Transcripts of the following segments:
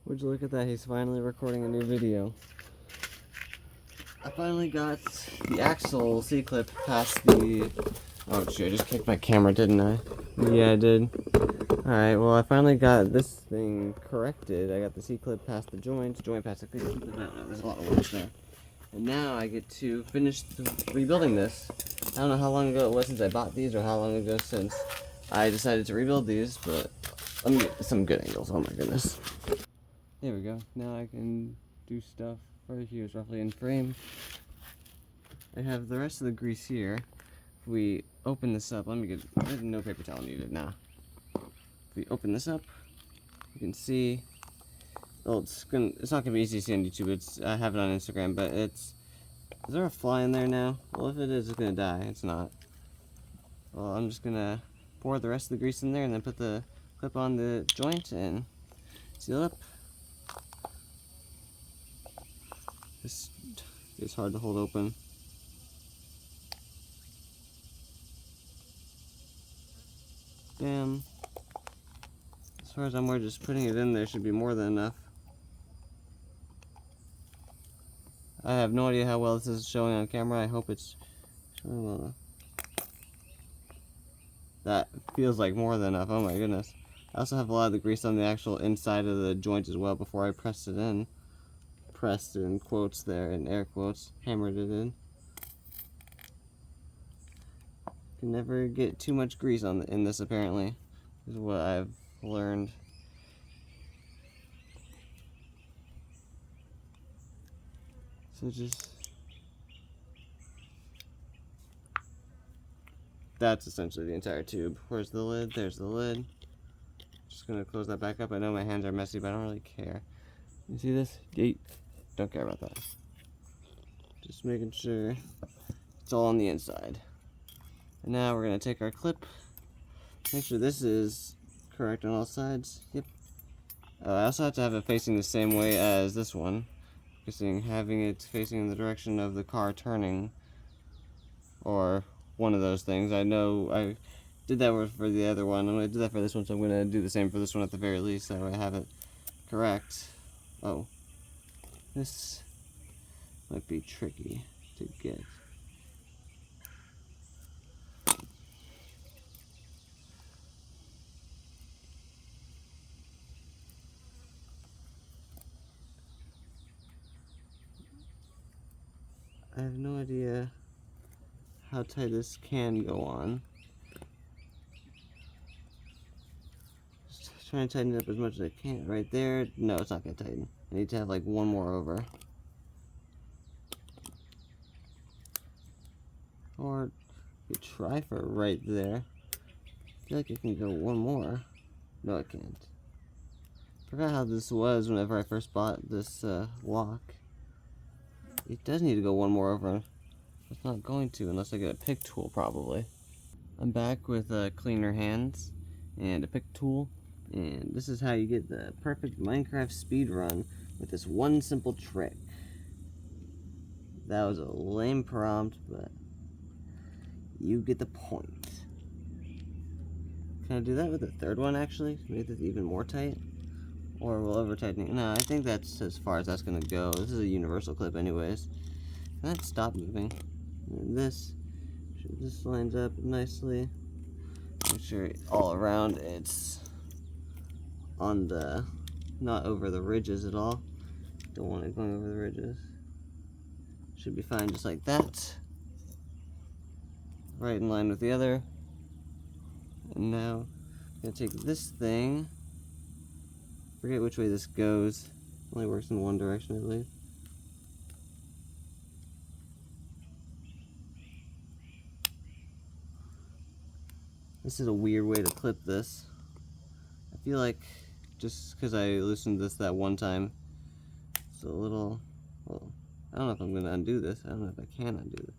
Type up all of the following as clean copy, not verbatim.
Would you look at that? He's finally recording a new video. I finally got the axle C-clip past the... Oh shoot, I just kicked my camera, didn't I? Yeah, I did. Alright, well I finally got this thing corrected. I got the C-clip past the joint past the clip. There's a lot of work there. And now I get to finish rebuilding this. I don't know how long ago it was since I bought these or how long ago since I decided to rebuild these, but let me get some good angles. Oh my goodness. There we go. Now I can do stuff right here. It's roughly in frame. I have the rest of the grease here. If we open this up, there's no paper towel needed now. If we open this up, you can see, well, it's not gonna be easy to see on YouTube. I have it on Instagram, but is there a fly in there now? Well, if it is, it's gonna die. It's not. Well, I'm just gonna pour the rest of the grease in there and then put the clip on the joint and seal up. This is hard to hold open. Bam. As far as I'm aware, just putting it in there should be more than enough. I have no idea how well this is showing on camera. I hope it's showing well enough. That feels like more than enough. Oh my goodness. I also have a lot of the grease on the actual inside of the joint as well before I pressed it in. Pressed in quotes there, in air quotes. Hammered it in. Can never get too much grease in this apparently. Is what I've learned. So that's essentially the entire tube. Where's the lid? There's the lid. Just gonna close that back up. I know my hands are messy, but I don't really care. You see this? Don't care about that. Just making sure it's all on the inside. And now we're gonna take our clip. Make sure this is correct on all sides. Yep. I also have to have it facing the same way as this one. Having it facing in the direction of the car turning. Or one of those things. I know I did that for the other one. I'm going to do that for this one, so I'm going to do the same for this one at the very least, so I have it correct. Oh. This might be tricky to get. I have no idea how tight this can go on. Just trying to tighten it up as much as I can. Right there. No, it's not going to tighten. I need to have like one more over. Or you try for right there. I feel like it can go one more. No, it can't. Forgot how this was whenever I first bought this lock. It does need to go one more over. It's not going to unless I get a pick tool, probably. I'm back with cleaner hands and a pick tool, and this is how you get the perfect Minecraft speed run with this one simple trick. That was a lame prompt, but you get the point. Can I do that with the third one, actually? Make it even more tight? Or will over-tightening? No, I think that's as far as that's going to go. This is a universal clip anyways. Can that stop moving? And this lines up nicely. Make sure all around it's on the, not over the ridges at all. Don't want it going over the ridges. Should be fine just like that. Right in line with the other. And now I'm going to take this thing. Forget which way this goes. Only works in one direction, I believe. This is a weird way to clip this. I feel like just because I loosened this that one time, it's a little, well, I don't know if I'm going to undo this. I don't know if I can undo this.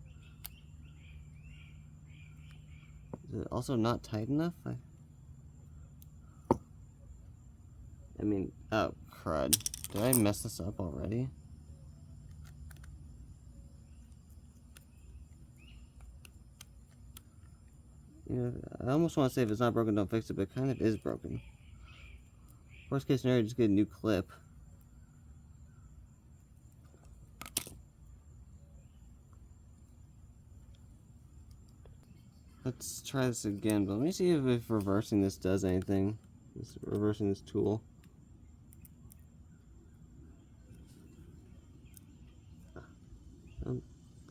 Is it also not tight enough? I mean, oh crud. Did I mess this up already? You know, I almost want to say if it's not broken, don't fix it, but it kind of is broken. Worst case scenario, just get a new clip. let's try this again, but let me see if reversing this does anything. Reversing this tool.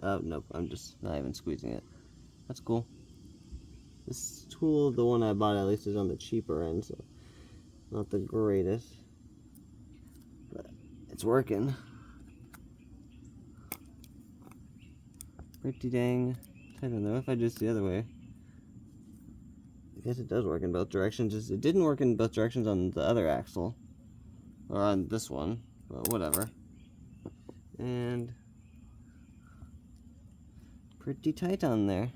Oh, nope, I'm just not even squeezing it. That's cool. This tool, the one I bought at least, is on the cheaper end, so not the greatest. But it's working. Pretty dang tight on there. What if I do this the other way? I guess it does work in both directions. It didn't work in both directions on the other axle. Or on this one, but whatever. And pretty tight on there.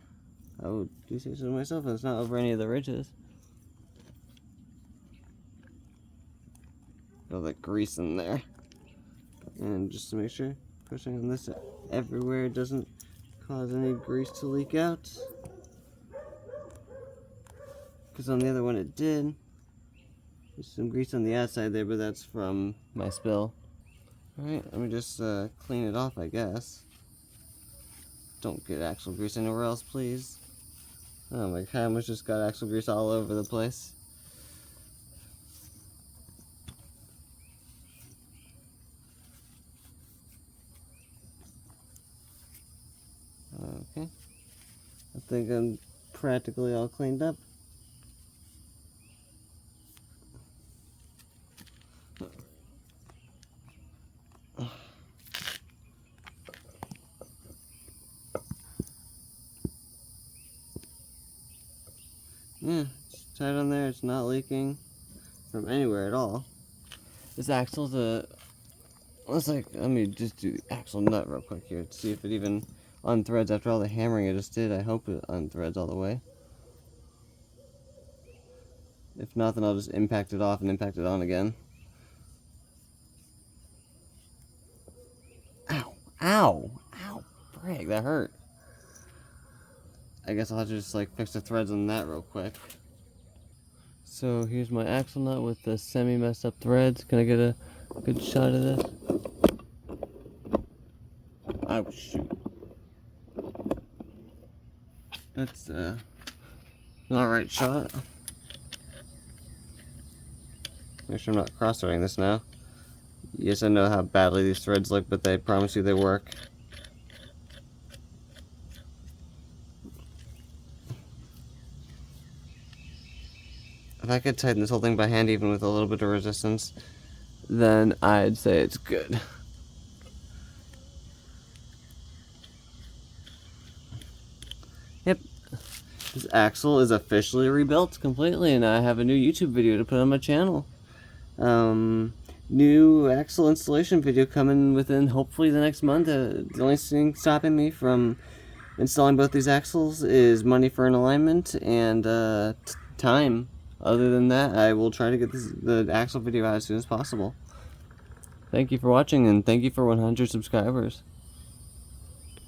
I would do say so myself, and it's not over any of the ridges. All that grease in there. And just to make sure, pushing on this everywhere doesn't cause any grease to leak out. Because on the other one it did. There's some grease on the outside there, but that's from my spill. Alright, let me just clean it off, I guess. Don't get axle grease anywhere else, please. Oh my god, I almost just got axle grease all over the place. Okay. I think I'm practically all cleaned up. Yeah, it's tight on there, it's not leaking from anywhere at all. This axle's let me just do the axle nut real quick here to see if it even unthreads after all the hammering I just did. I hope it unthreads all the way. If not, then I'll just impact it off and impact it on again. Ow! Ow! Ow! Brag, that hurt. I guess I'll have to just fix the threads on that real quick. So here's my axle nut with the semi messed up threads. Can I get a good shot of this? Oh shoot. That's not the right shot. Make sure I'm not cross-threading this now. Yes, I know how badly these threads look, but I promise you they work. If I could tighten this whole thing by hand, even with a little bit of resistance, then I'd say it's good. Yep. This axle is officially rebuilt completely, and I have a new YouTube video to put on my channel. New axle installation video coming within hopefully the next month. The only thing stopping me from installing both these axles is money for an alignment and time. Other than that, I will try to get the axle video out as soon as possible. Thank you for watching, and thank you for 100 subscribers.